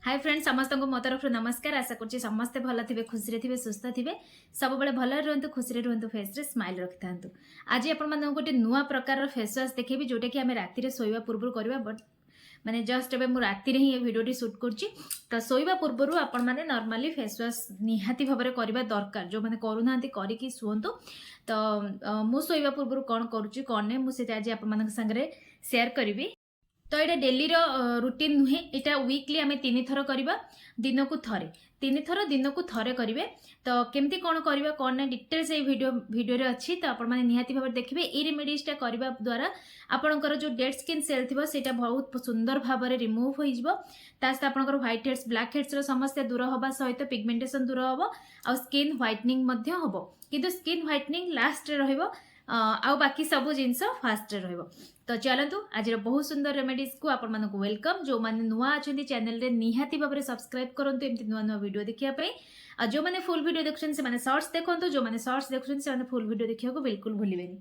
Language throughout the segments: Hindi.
हाय फ्रेंड्स समस्त को मो तरफ नमस्कार। आशा कर समस्ते भल थे खुशी थे सुस्थ थे सब बड़े भल रुहतु खुशी रुहतु फेस रे स्माइल रखि था। आज आपण गोटे नुआ प्रकार फेस वाश देखेबी जोटा कि आम राति शोवा पूर्व करवा बट माने जस्ट एबे मु राति ही वीडियो शूट करछि। तो शोवा पूर्व आपण माने नॉर्मली फेस वाश निहाती भाव में करवा दरकार जो मैंने करूना करिकी शुंतु। तो मु शोवा पूर्व कौन करुच्ची कौन नहीं मुझे आज आपण संगे शेयर करी। तो ये डेली रुटीन नुहे यहाँ वीकली आम 3 थर करवा दिन को थे 3 थर दिन को थे करेंगे। तो केमती कौन करवा कौन ना डिटेल्स ये वीडियो अच्छी। तो आप निहाती भाव देखिए ये रेमेडीजटा करने द्वारा आपंकर जो डेड स्किन सेल थी से बहुत सुंदर भाव में रिमूव होता आपंकर व्हाइट हेड्स ब्लैक हेड्स समस्या दूर होगा सहित पिगमेंटेशन दूर हम आ स्किन व्हाइटनिंग हम किंतु स्किन व्हाइटनिंग लास्ट रहिबो आउ बाकी सब जिनस फास्ट रहिबो। तो चलतु आज बहुत सुंदर रेमेडीज को आपण मानक वेलकम। जो मैंने नुआ अच्छा चैनल रे निहाती भाव में सब्सक्राइब करंतु एमती नुआ नुआ वीडियो देखिया पे आ जो मैंने फुल वीडियो देखुछन से माने शॉर्ट्स देखंतु जो मैंने शॉर्ट्स देखुछन से माने फुल वीडियो देखिया को बिल्कुल भूलिबेनी।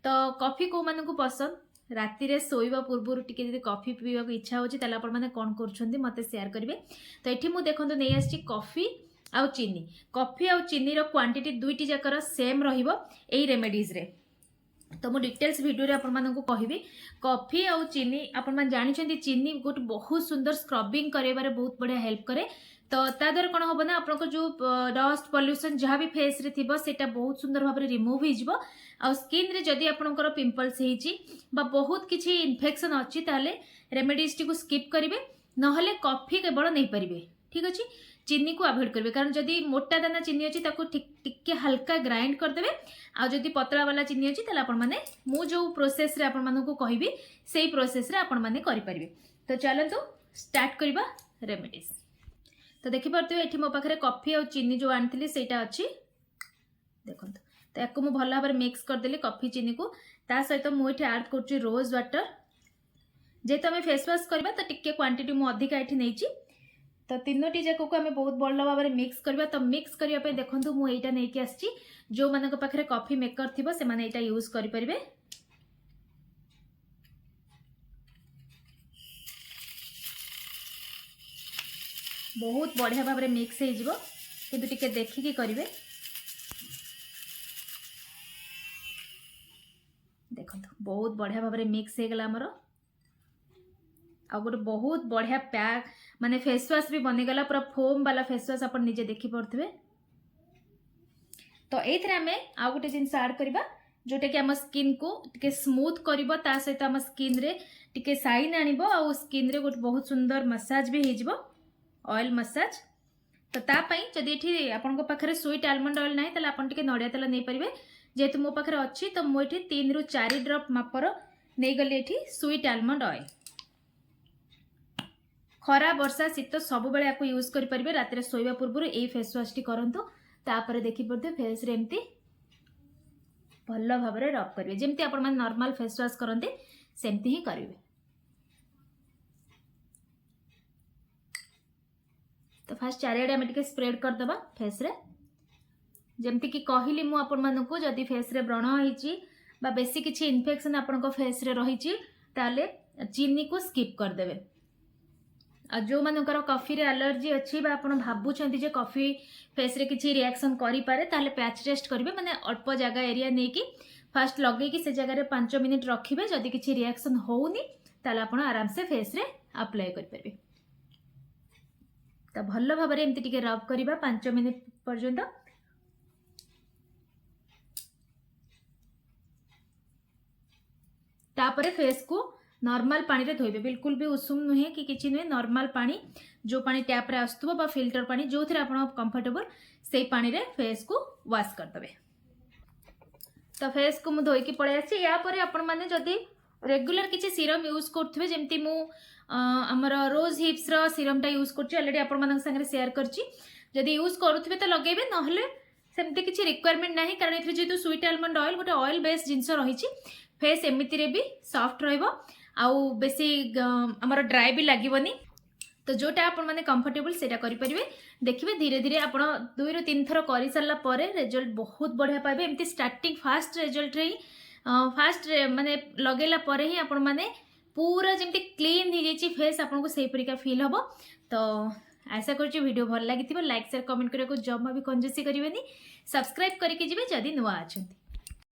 तो कॉफी को मानक पसंद राति रे सोइबा पूर्व टिके जदि कॉफी पीवा को इच्छा होची ताले आपण माने कोन करछन्ती मते शेयर करिवे। तो एठी मु देखंतु नै आछि कॉफी आउ चीनी। कॉफी आउ चीनी रो क्वांटिटी दुईटी जाकर सेम रहिबो एई रेमेडीज रे। तो मु डिटेल्स वीडियो रे आपण मानकु कहिबी। कॉफी आउ चीनी आपण मान जानिछन्ती चीनी गोटे बहुत सुंदर स्क्रबिंग करेबारे बहुत बढ़िया हेल्प करे। तो ता द्वारा कौन हम ना आपन जो डस्ट पॉल्यूशन जहाँ भी फेस रे थिबो सेटा बहुत सुंदर भाव में रिमूव हो जिवो। आ स्किन रे जदि आपनकर पिंपल्स हेची बा बहुत किछि इन्फेक्शन अछि ताले रेमेडीज टी को स्किप करिवे नहले कॉफी केवल नहीं परिबे। ठीक अछि चीनी को अवॉइड करेंगे कारण जदि मोटा दाना चीनी अच्छी टिके हल्का ग्राइंड करदे आ जदि पतला वाला चीनी अच्छी ताले आपण माने मु जो प्रोसेस रे आपण मानकु कहिबी सेही प्रोसेस रे आपण माने करि परिबे। तो चलतु स्टार्ट करबा रेमेडीज। तो देखि परतु एठी मो पाखरे कॉफी और चीनी जो आनथिली सेटा अछि देखंतु। तो याको मु भल भाबरे मिक्स कर देली कॉफी चीनी को ता सहित मु एठी ऐड करछि रोज वाटर। जेतो हमें फेस वॉश करबा तो टिके क्वांटिटी मु अधिका एठी नेछि। तो तीनोटी जाक को आम बहुत भल भाव में मिक्स करवा। तो मिक्स करने देखो मुझे नहीं आसी जो मान पाखे कॉफी मेकर थी से मैंने यहाँ यूज करें। बहुत बढ़िया भाव में मिक्स हो कि देखिकी करेंगे। देखो बहुत बढ़िया भाव में मिक्स हो गला आमर आ गोटे बहुत बढ़िया पैक माने फेस वॉश भी बनीगला पूरा फोम वाला फेस वॉश आप निजे देखी पड़े। तो ये आम आउ गोटे जिनस ऐड करवा जोटा कि आम स्किन को टिके स्मूथ कर सहित आम स्किन रे टिके साइन आनिबो आ स्किन रे गोटे बहुत सुंदर मसाज भी हो ऑयल मसाज। तो तापाई जदि एठी आपन को पाखरे स्वीट आलमंड ऑयल नाही ताले आपन टिके नडिया तेल नै परिबे। जेतु मो पाखरे अछि तो मो एठी 3 रु 4 ड्रॉप मापर नै गली एठी स्वीट आलमंड ऑयल। खरा वर्षा शीत सब बेले आपको यूज कर परिबे। रात रे सोइबा पूर्व ए फेस वॉश टी करंतु तापर देखि पड़ते फेस रे एमती भल भाव में रब करेंगे जमती आपण माने नॉर्मल फेस वॉश करते सेमती ही करेंगे। तो फास्ट चारिआडे आम टिके स्प्रेड करदबा फेस रे जमती कि कहली मु आपण मानकु जदि फेस रे व्रण होईची बा बेसी किछि इन्फेक्शन आपण फेस रे रहिची ताले चीनी को स्किप करदेबे। आ जो मानकर कॉफी रे एलर्जी अच्छी बा आपण भाबुछंती जे कॉफी फेस रे किछि रिएक्शन करि पारे ताले पैच टेस्ट करिवे माने अल्प जगह एरिया नै कि फास्ट लगे कि से जगह रे 5 मिनिट रखिबे। जदि किछि रिएक्शन होउनी ताले आपण आराम से फेस रे अप्लाई करि परबे। तो भल भाव में एमती टिके रब करिबा 5 मिनिट पर्यंत। तापरे फेस को नॉर्मल पानी रे धोइबे बिल्कुल भी उषुम नुहे कि किछि नुहे नॉर्मल पानी जो पानी टैप रे आस्तुबो बा फिल्टर पानी जो थरे आपण कंफर्टेबल से पानी रे फेस को वॉश कर देबे। तो फेस को मु धोई की पळे आसी या परे आपण माने जदी रेगुलर किछि सीरम यूज करथबे जेमती मु हमर रोज हिप्स रो सीरम टा यूज करछि ऑलरेडी आपण मानक संगे शेयर करछि। जदी यूज करूथबे तो लगेबे नहले सेमती किछि रिक्वायरमेंट नाही कारण एथि जेतु स्वीट आलमंड ऑयल गोटे ऑयल बेस्ड जिंस रहिछि फेस एमिति रे भी सॉफ्ट रहइबो आउ बेसी हमर ड्राई भी लागबनी। तो जोटा आपण माने कंफर्टेबल सेटा करि परिबे। देखिबे धीरे धीरे आपण 2 रु 3 थर करि सरला परे रिजल्ट बहुत बढ़िया पाइबे। एमती स्टार्टिंग फास्ट रिजल्ट रे फास्ट माने लगेला परे ही आपण माने पूरा जमी क्लीन हो जाए फेस आपको से परिका फिल हम। तो आशा करुँच वीडियो भल लगी लाइक शेयर कमेंट करने को जमा भी कंजूसी करेंगे। सब्सक्राइब करके जब नुआ अच्छा।